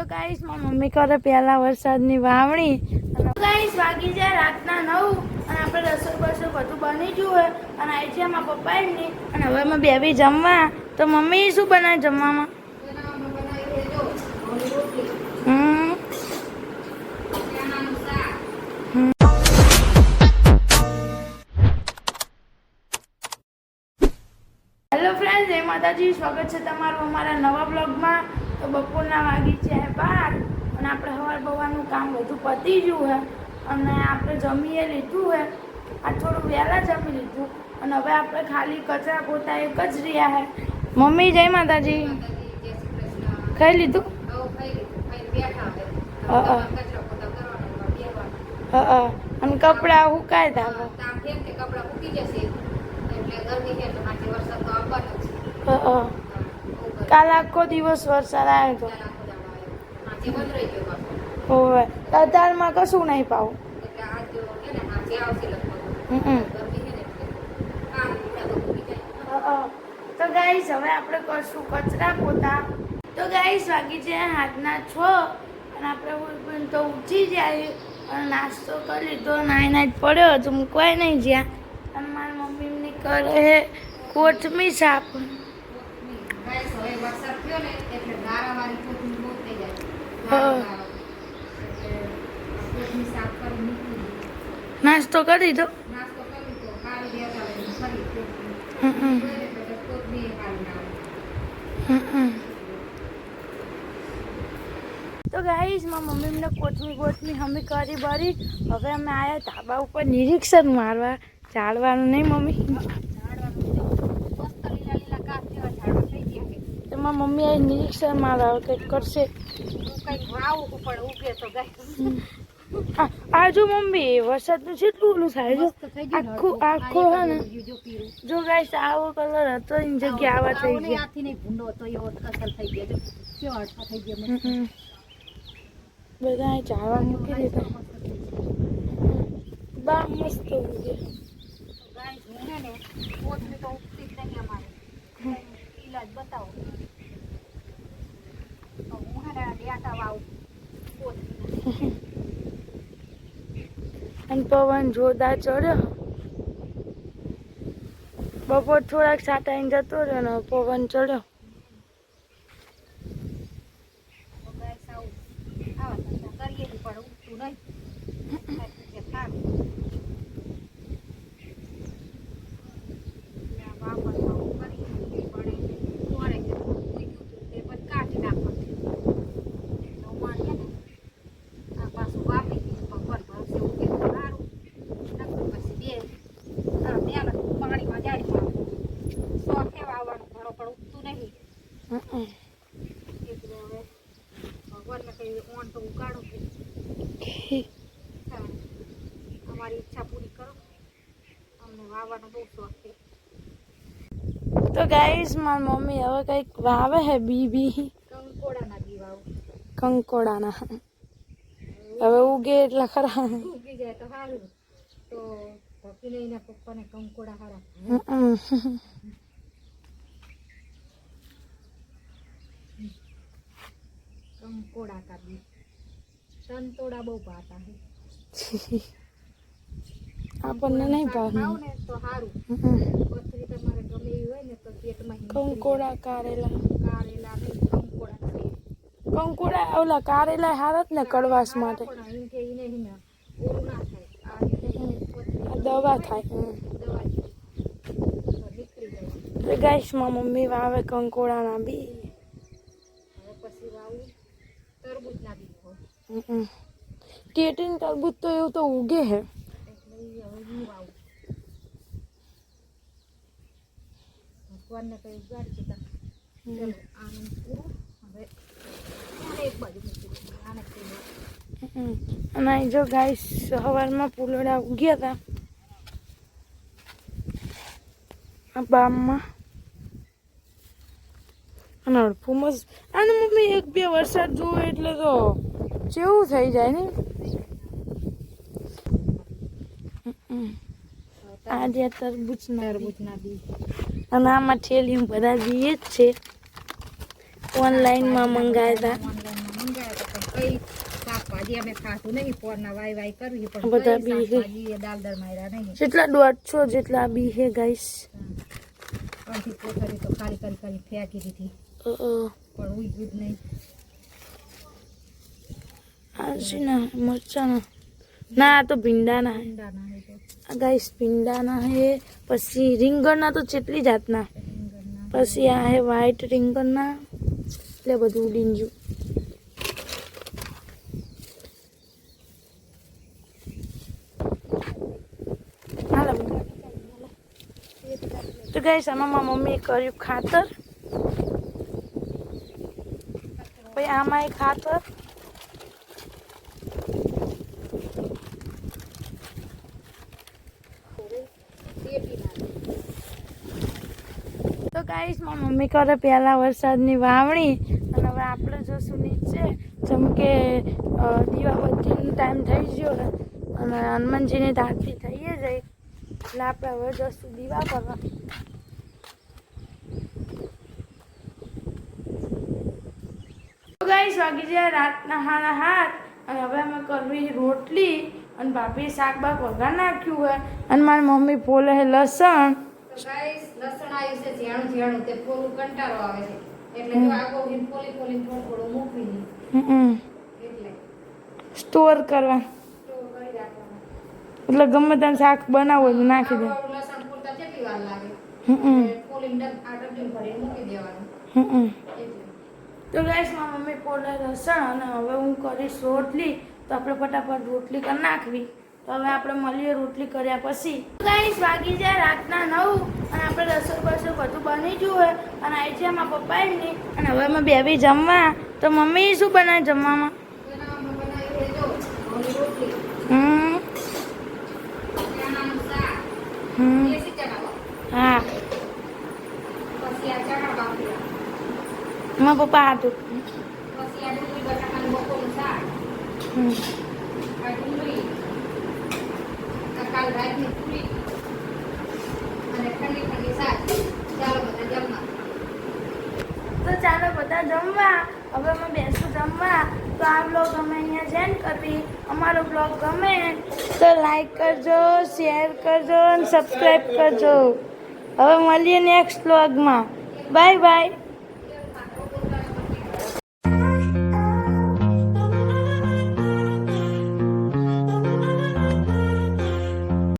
તો ગાઈસ મારી મમ્મી કરે પહેલા વરસાદની વાવણી અને ગાઈસ વાગી જાય રાતના 9 અને આપણે રસોઈ બધું બની ગયું હોય અને આવી છે મારા પપ્પા એમની અને હવે અમે બેબી જમવા. તો મમ્મી શું બનાવે જમવામાં? હેલો ફ્રેન્ડ્સ, જય માતાજી. સ્વાગત છે તમારું અમારા નવા બ્લોગમાં. તો બપોરના વાગી છે 12 અને આપણે સવાર બવારનું કામ બધું પતી ગયું છે અને આપણે જમીએ લીધું છે. આ થોડું વહેલા જમી લીધું અને હવે આપણે ખાલી કચરા પોતા એક જ રહ્યા છે. મમ્મી જય માતાજી. ખાઈ લીધું? અને કપડા સુકાય તા કાલ આખો દિવસ વરસાદ આવ્યો હતો. હવે દાળમાં કશું નહીં પાવું. તો ગાઈસ હવે આપણે કરશું કચરા પોતા. તો ગાઈસ વાગી છે 6:30 અને આપણે તો ઉઠી જાય અને નાસ્તો કરી લીધો. નાઈ પડ્યો તો મૂકવાય નહીં જ્યાં અને મારી મમ્મી એમની કરે કોથમીર સાફ. નાસ્તો કરી દીધો. તો ગાઈસ મારી મમ્મી એમને કોથમી હમી કરી બરી. હવે અમે આવ્યા ધાબા ઉપર નિરીક્ષણ મારવા. ચાલવાનું નહીં મમ્મી? મારી મમ્મી આ નિરીક્ષણ મારવા કંઈક કરશે. આજુ મમ્મી વરસાદનું કેટલું ઓલું થાય છે. આખો હે ને જો ગાઈસ આવો કલર હતો એની જગ્યાએ આવા થઈ ગયા. બધા ચાવા મૂકી દીધા. બા મસ્ત ઉગે. બતાવો અને પવન જોરદાર ચડ્યો. બપોર થોડાક સાટાઈને જતો રહ્યો ને પવન ચડ્યો. તો ગાઈસ મારી મમ્મી હવે કઈક વાવે હે બી કંકોડાના. હવે ઉગે એટલે ખરા. ઉગી જાય તો સારું. તો ભકીના પપ્પાને કંકોડા હારા. કંકોડા કા બી સંતોડા બહુ ભાતા હે. આપણને નહીં ભાવે તો સારું. પથરી તમારે ગમે એવી હોય ને તો પેટમાં કંકોડા કારેલા કંકોડા ઓલા કારેલા હારત ને કડવાશ માટે દવા થાય. ગાઈસ માં મમ્મી વાવે કંકોડાના બી. કેટીન તરબૂચ તો એવું તો ઉગે હે. અને જો ગાઈસ સવારમાં ફૂલડા ઉગ્યા હતા આ બામમાં અને અડફું મસ્ત. આને મમ્મી 1-2 વરસાદ જોવે એટલે તો કેવું થઈ જાય ને. આજે તરબૂચના બી અને આમાં થેલીમાં બધા બી જ છે. ઓનલાઈનમાં મંગાવ્યા હતા. હજી અમે ખાતું નહીં પોરના વાય કરવી પણ બધા કઈ બી શાકભાજી દાળ માર્યા નહીં જેટલા 150 જેટલા બી હે ગાઈસ. અડધી કોથળી તો ખાલી કરી ફેંકી દીધી પણ ઉઈ જ નહીં આજીના મરચાના ના આ તો ભીંડાના હે ઈંડાના હે તો આ ગાઈસ ભીંડાના હે. પછી રીંગણના તો કેટલી જાતના. રીંગણના પછી આ હે વ્હાઈટ રીંગણના એટલે બધું ઉડીને ગયું. તો ગાઈસ આમાં મારી મમ્મીએ કર્યું ખાતર. પછી આમાં ખાતર તો ગાઈસ મારી મમ્મી કરે પહેલા વરસાદની વાવણી અને હવે આપણે જશું નીચે જેમ કે દીવાબત્તીનો ટાઈમ થઈ ગયો અને હનુમાનજીની આરતી થઈ જાય એટલે આપણે હવે જશું દીવા કરવા. ગાઈસ વાગી જાય રાતના 7:30 અને હવે અમે કરવી રોટલી અને ભાભી શાક બાક વઘાર નાખ્યું હોય અને મારી મમ્મી ફોલે હે લસણ. તો ગાઈસ લસણ આવ્યું છે ઝીણું તે થોડું કંટાળો આવે છે એટલે જો આગો ફોલી થોડું મૂકી દી એટલે સ્ટોર કરવા તો કરી રાખવાનું એટલે ગમે ત્યાં શાક બનાવો તો નાખી દે. લસણ ફૂલતા કેટલી વાર લાગે ફોલીને આ ડબ્બી ભરીને મૂકી દેવાનું એટલે તો ગાઈસ મારી મમ્મી ફોલે લસણ અને હવે હું કરીશ રોટલી. તો આપણે ફટાફટ રોટલી કરી નાખવી. તો હવે આપણે મળીએ રોટલી કર્યા પછી. ગાઈસ વાગી જાય રાતના 9 અને આપણે રસોઈ બધું બની ગયું હોય અને આવી છે મારા પપ્પા એમની અને હવે અમે બેબી જમવા. તો મમ્મી શું બનાવે જમવામાં? બનાવવામાં બનાવ્યું છે જો ઘઉંની રોટલી ચણાનું શાક દેશી ચણા હા પછી આ ચણા બાફેલા મારા પપ્પા હાથું પછી આ ડુંગળી બટાકાનું બપોરનું શાક આ ડુંગળી આ કાલ રાતની પૂરી અને ઠંડી શાક ચાલો બધા જમવા. તો ચાલો બધા જમવા. હવે અમે બેસું જમવા. તો આ બ્લોગ અમે અહીંયા જેન્ડ કરવી. અમારો બ્લોગ ગમે તો લાઈક કરજો, શેર કરજો અને સબસ્ક્રાઈબ કરજો. હવે મળીએ નેક્સ્ટ બ્લોગમાં. Bye bye.